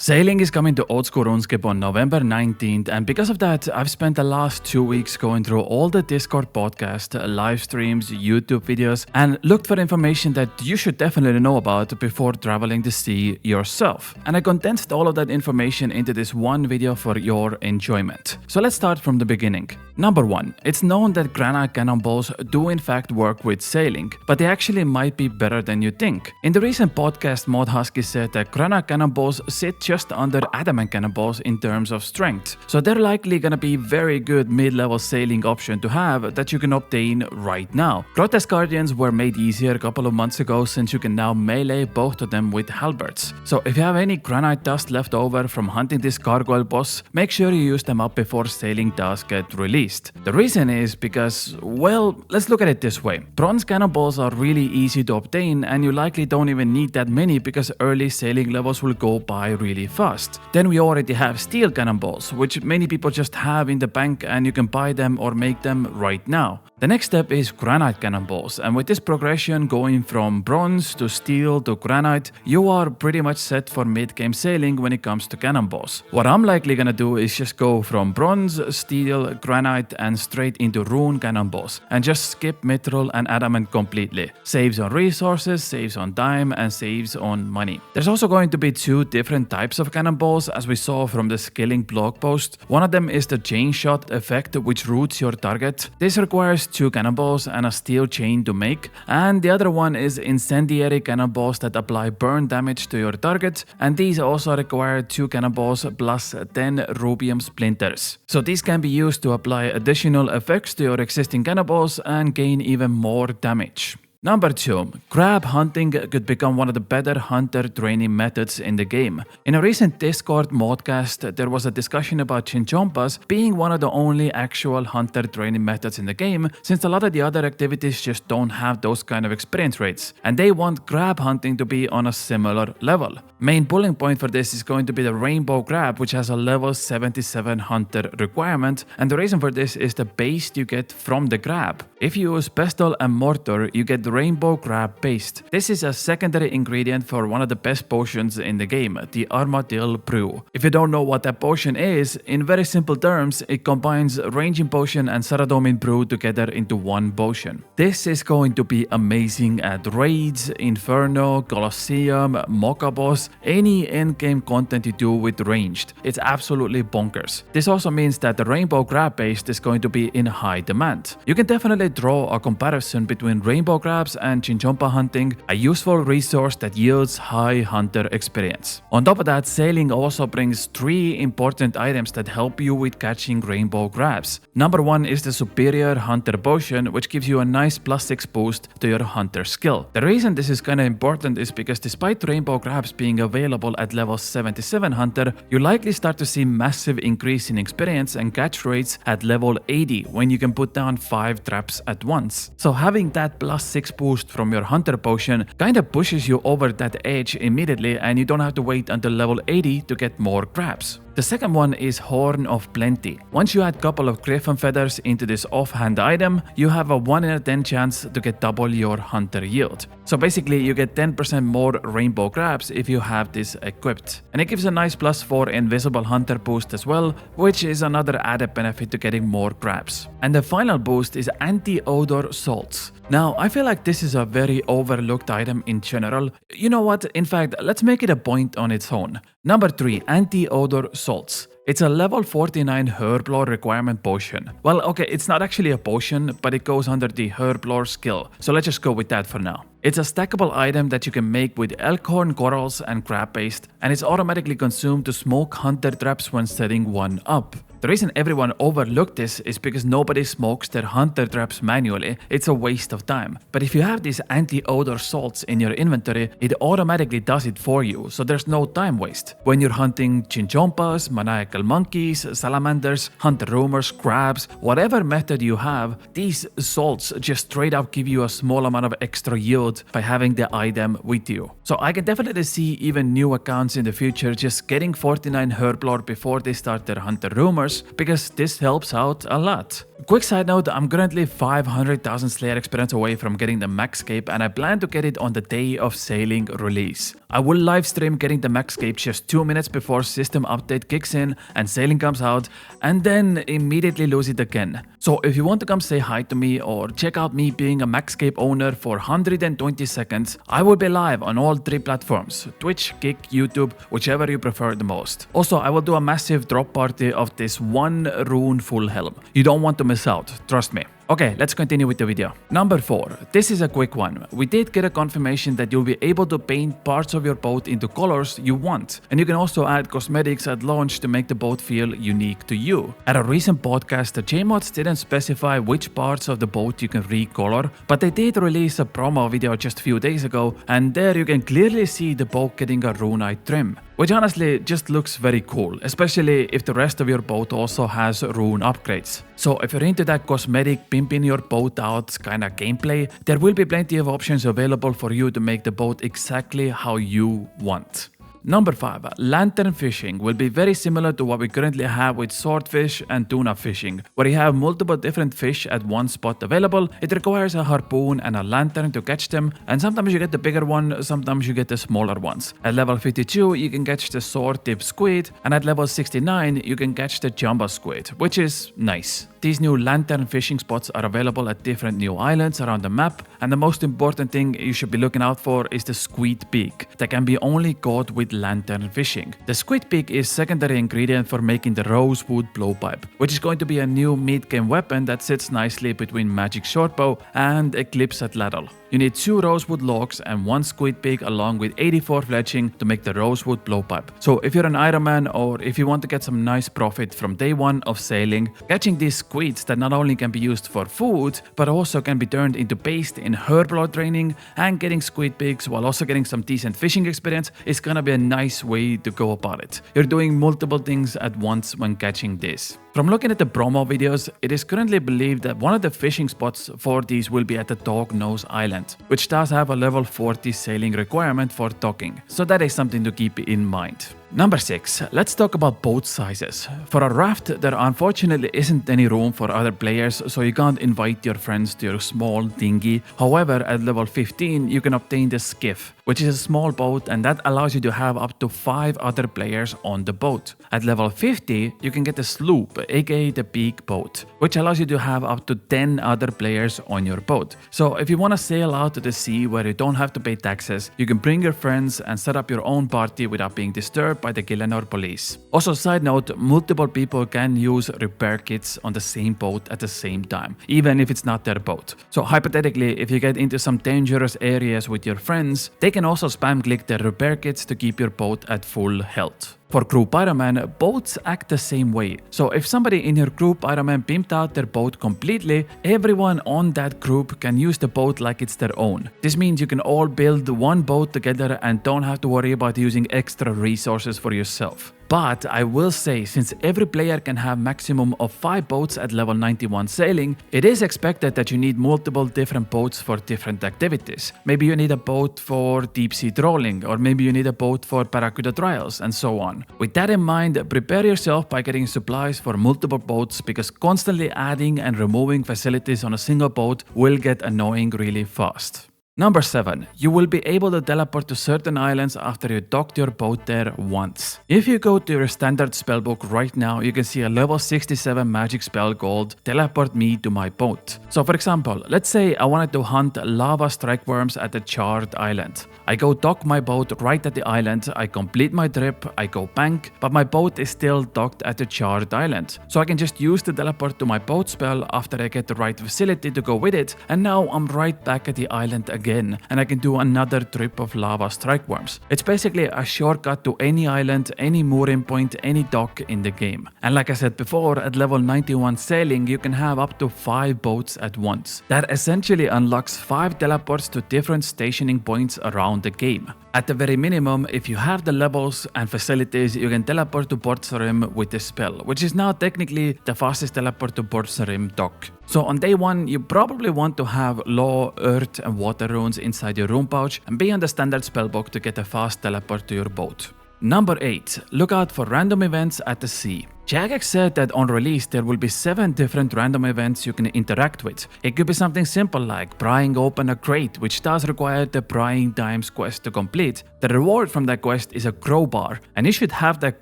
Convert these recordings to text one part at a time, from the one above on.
Sailing is coming to Oldschool Runescape on November 19th, and because of that, I've spent the last 2 weeks going through all the Discord podcasts, live streams, YouTube videos, and looked for information that you should definitely know about before traveling the sea yourself. And I condensed all of that information into this one video for your enjoyment. So let's start from the beginning. Number 1. It's known that granite cannonballs do in fact work with sailing, but they actually might be better than you think. In the recent podcast, Mod Husky said that granite cannonballs sit just under adamant cannonballs in terms of strength, so they're likely gonna be very good mid-level sailing option to have that you can obtain right now. Grotesque Guardians were made easier a couple of months ago since you can now melee both of them with halberds. So if you have any granite dust left over from hunting this gargoyle boss, make sure you use them up before sailing does get released. The reason is because, well, let's look at it this way. Bronze cannonballs are really easy to obtain, and you likely don't even need that many because early sailing levels will go by really fast. Then we already have steel cannonballs, which many people just have in the bank and you can buy them or make them right now. The next step is granite cannonballs, and with this progression going from bronze to steel to granite, you are pretty much set for mid-game sailing when it comes to cannonballs. What I'm likely gonna do is just go from bronze, steel, granite and straight into rune cannonballs and just skip mithril and adamant completely. Saves on resources, saves on time and saves on money. There's also going to be 2 different types of cannonballs as we saw from the skilling blog post. One of them is the chain shot effect, which roots your target. This requires 2 cannonballs and a steel chain to make, and the other one is incendiary cannonballs that apply burn damage to your target, and these also require 2 cannonballs plus 10 rubium splinters. So these can be used to apply additional effects to your existing cannonballs and gain even more damage. Number 2. Crab hunting could become one of the better hunter training methods in the game. In a recent Discord modcast, there was a discussion about chinchompas being one of the only actual hunter training methods in the game, since a lot of the other activities just don't have those kind of experience rates, and they want crab hunting to be on a similar level. Main pulling point for this is going to be the rainbow crab, which has a level 77 hunter requirement, and the reason for this is the paste you get from the crab. If you use pestle and mortar, you get the rainbow crab paste. This is a secondary ingredient for one of the best potions in the game, the Armadillo Brew. If you don't know what that potion is, in very simple terms, it combines ranging potion and Saradomin Brew together into one potion. This is going to be amazing at raids, Inferno, Colosseum, Mocha Boss, any endgame content you do with ranged. It's absolutely bonkers. This also means that the rainbow crab paste is going to be in high demand. You can definitely draw a comparison between rainbow crabs and chinchompa hunting, a useful resource that yields high hunter experience. On top of that, sailing also brings 3 important items that help you with catching rainbow crabs. Number 1 is the superior hunter potion, which gives you a nice +6 boost to your hunter skill. The reason this is kinda important is because despite rainbow crabs being available at level 77 hunter, you likely start to see massive increase in experience and catch rates at level 80 when you can put down 5 traps at once. So having that +6 boost from your hunter potion kinda pushes you over that edge immediately, and you don't have to wait until level 80 to get more crabs. The second one is Horn of Plenty. Once you add a couple of griffin feathers into this offhand item, you have a 1 in a 10 chance to get double your hunter yield. So basically you get 10% more rainbow crabs if you have this equipped. And it gives a nice +4 invisible hunter boost as well, which is another added benefit to getting more crabs. And the final boost is anti-odor salts. Now, I feel like this is a very overlooked item in general. You know what? In fact, let's make it a point on its own. Number 3. Anti-odor salts. It's a level 49 Herblore requirement potion. Well, okay, it's not actually a potion, but it goes under the Herblore skill, so let's just go with that for now. It's a stackable item that you can make with elkhorn corals and crab paste, and it's automatically consumed to smoke hunter traps when setting one up. The reason everyone overlooked this is because nobody smokes their hunter traps manually. It's a waste of time. But if you have these anti-odor salts in your inventory, it automatically does it for you, so there's no time waste. When you're hunting chinchompas, maniacal monkeys, salamanders, hunter rumors, crabs, whatever method you have, these salts just straight up give you a small amount of extra yield by having the item with you. So I can definitely see even new accounts in the future just getting 49 Herblore before they start their hunter rumors, course, because this helps out a lot. Quick side note, I'm currently 500,000 Slayer experience away from getting the Maxscape, and I plan to get it on the day of sailing release. I will live stream getting the Maxscape just 2 minutes before system update kicks in and sailing comes out, and then immediately lose it again. So if you want to come say hi to me or check out me being a Maxscape owner for 120 seconds, I will be live on all 3 platforms, Twitch, Kick, YouTube, whichever you prefer the most. Also, I will do a massive drop party of this 1 rune full helm. You don't want to miss out, trust me. Okay, let's continue with the video. Number 4. This is a quick one. We did get a confirmation that you'll be able to paint parts of your boat into colors you want. And you can also add cosmetics at launch to make the boat feel unique to you. At a recent podcast, the JMods didn't specify which parts of the boat you can recolor, but they did release a promo video just a few days ago, and there you can clearly see the boat getting a runite trim, which honestly just looks very cool, especially if the rest of your boat also has rune upgrades. So if you're into that cosmetic pimping your boat out kinda gameplay, there will be plenty of options available for you to make the boat exactly how you want. Number 5. Lantern fishing will be very similar to what we currently have with swordfish and tuna fishing, where you have multiple different fish at one spot available. It requires a harpoon and a lantern to catch them, and sometimes you get the bigger one, sometimes you get the smaller ones. At level 52 you can catch the sword-tip squid, and at level 69 you can catch the jumbo squid, which is nice. These new lantern fishing spots are available at different new islands around the map, and the most important thing you should be looking out for is the squid beak that can be only caught with lantern fishing. The squid beak is secondary ingredient for making the rosewood blowpipe, which is going to be a new mid-game weapon that sits nicely between magic shortbow and eclipse atlatl. You need 2 rosewood logs and 1 squid beak along with 84 fletching to make the rosewood blowpipe. So if you're an Ironman or if you want to get some nice profit from day 1 of sailing, catching these squids that not only can be used for food but also can be turned into paste in herbal training, and getting squid beaks while also getting some decent fishing experience is gonna be a nice way to go about it. You're doing multiple things at once when catching this. From looking at the promo videos, it is currently believed that one of the fishing spots for these will be at the Dognose Island, which does have a level 40 sailing requirement for docking, so that is something to keep in mind. Number 6. Let's talk about boat sizes. For a raft, there unfortunately isn't any room for other players, so you can't invite your friends to your small dinghy. However, at level 15 you can obtain the skiff, which is a small boat, and that allows you to have up to 5 other players on the boat. At level 50 you can get the sloop, aka the big boat, which allows you to have up to 10 other players on your boat. So if you want to sail out to the sea where you don't have to pay taxes, you can bring your friends and set up your own party without being disturbed by the Gillenor police. Also, side note, multiple people can use repair kits on the same boat at the same time, even if it's not their boat. So hypothetically, if you get into some dangerous areas with your friends, they can also spam click their repair kits to keep your boat at full health. For Crew Pyroman, boats act the same way. So if somebody in your Crew Pyroman pimped out their boat completely, everyone on that group can use the boat like it's their own. This means you can all build one boat together and don't have to worry about using extra resources for yourself. But I will say, since every player can have maximum of 5 boats at level 91 sailing, it is expected that you need multiple different boats for different activities. Maybe you need a boat for deep sea trolling, or maybe you need a boat for Barracuda trials, and so on. With that in mind, prepare yourself by getting supplies for multiple boats, because constantly adding and removing facilities on a single boat will get annoying really fast. Number 7. You will be able to teleport to certain islands after you docked your boat there once. If you go to your standard spellbook right now, you can see a level 67 magic spell called Teleport Me to My Boat. So for example, let's say I wanted to hunt lava strike worms at the charred island. I go dock my boat right at the island, I complete my trip, I go bank, but my boat is still docked at the charred island. So I can just use the teleport to my boat spell after I get the right facility to go with it, and now I'm right back at the island again, and I can do another trip of lava strike worms. It's basically a shortcut to any island, any mooring point, any dock in the game. And like I said before, at level 91 sailing, you can have up to 5 boats at once. That essentially unlocks 5 teleports to different stationing points around the game. At the very minimum, if you have the levels and facilities, you can teleport to Port Sarim with this spell, which is now technically the fastest teleport to Port Sarim dock. So on day 1, you probably want to have law, earth and water runes inside your rune pouch and be on the standard spellbook to get a fast teleport to your boat. Number 8. Look out for random events at the sea. Jagex said that on release there will be 7 different random events you can interact with. It could be something simple like prying open a crate, which does require the Prying Times quest to complete. The reward from that quest is a crowbar, and you should have that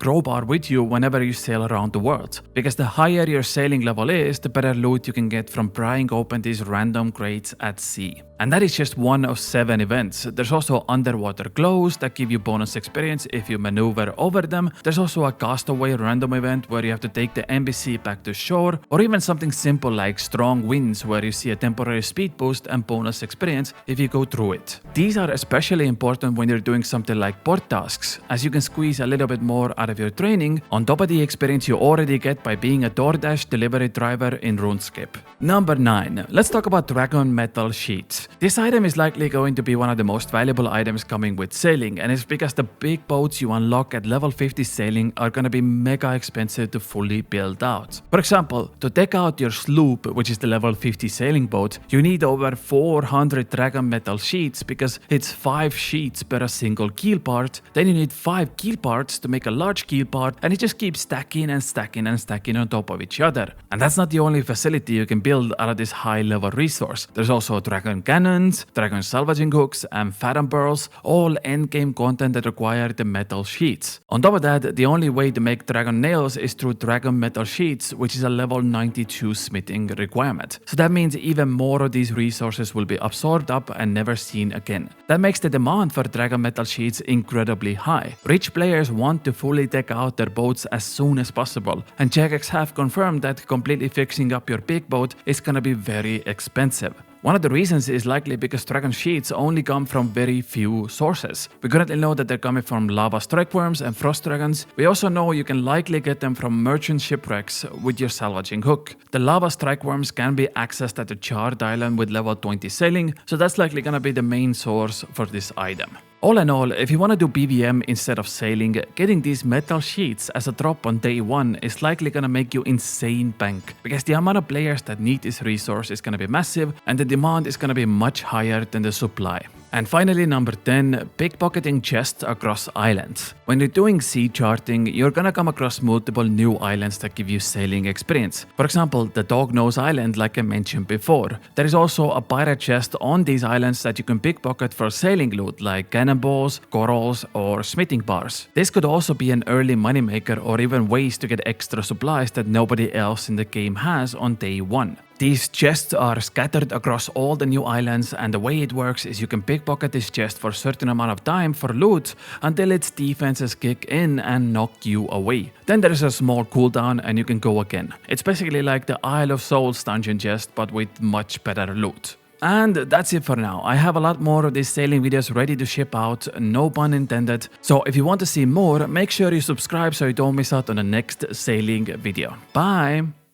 crowbar with you whenever you sail around the world, because the higher your sailing level is, the better loot you can get from prying open these random crates at sea. And that is just one of 7 events. There's also underwater glows that give you bonus experience if you maneuver over them. There's also a castaway random event where you have to take the NPC back to shore, or even something simple like strong winds where you see a temporary speed boost and bonus experience if you go through it. These are especially important when you're doing something like port tasks, as you can squeeze a little bit more out of your training on top of the experience you already get by being a DoorDash delivery driver in RuneScape. Number 9. Let's talk about Dragon Metal Sheets. This item is likely going to be one of the most valuable items coming with sailing, and it's because the big boats you unlock at level 50 sailing are gonna be mega expensive to fully build out. For example, to take out your sloop, which is the level 50 sailing boat, you need over 400 Dragon Metal Sheets because it's 5 sheets per a single keel part. Then you need 5 keel parts to make a large keel part, and it just keeps stacking and stacking and stacking on top of each other. And that's not the only facility you can build out of this high level resource. There's also Dragon Cannons, Dragon Salvaging Hooks, and Phantom Pearls, all endgame content that require the metal sheets. On top of that, the only way to make Dragon Nails is through Dragon Metal Sheets, which is a level 92 smithing requirement. So that means even more of these resources will be absorbed up and never seen again. That makes the demand for Dragon Metal Sheets incredibly high. Rich players want to fully deck out their boats as soon as possible, and Jagex have confirmed that completely fixing up your big boat is gonna be very expensive. One of the reasons is likely because Dragon Sheets only come from very few sources. We currently know that they're coming from lava strikeworms and frost dragons. We also know you can likely get them from merchant shipwrecks with your salvaging hook. The lava strikeworms can be accessed at the Charred Island with level 20 sailing, so that's likely gonna be the main source for this item. All in all, if you want to do PvM instead of sailing, getting these metal sheets as a drop on day 1 is likely gonna make you insane bank, because the amount of players that need this resource is gonna be massive and the demand is gonna be much higher than the supply. And finally, number 10, pickpocketing chests across islands. When you're doing sea charting, you're gonna come across multiple new islands that give you sailing experience. For example, the Dognose Island, like I mentioned before. There is also a pirate chest on these islands that you can pickpocket for sailing loot, like cannonballs, corals, or smithing bars. This could also be an early moneymaker or even ways to get extra supplies that nobody else in the game has on day 1. These chests are scattered across all the new islands, and the way it works is you can pickpocket this chest for a certain amount of time for loot until its defenses kick in and knock you away. Then there is a small cooldown and you can go again. It's basically like the Isle of Souls dungeon chest, but with much better loot. And that's it for now. I have a lot more of these sailing videos ready to ship out, no pun intended. So if you want to see more, make sure you subscribe so you don't miss out on the next sailing video. Bye!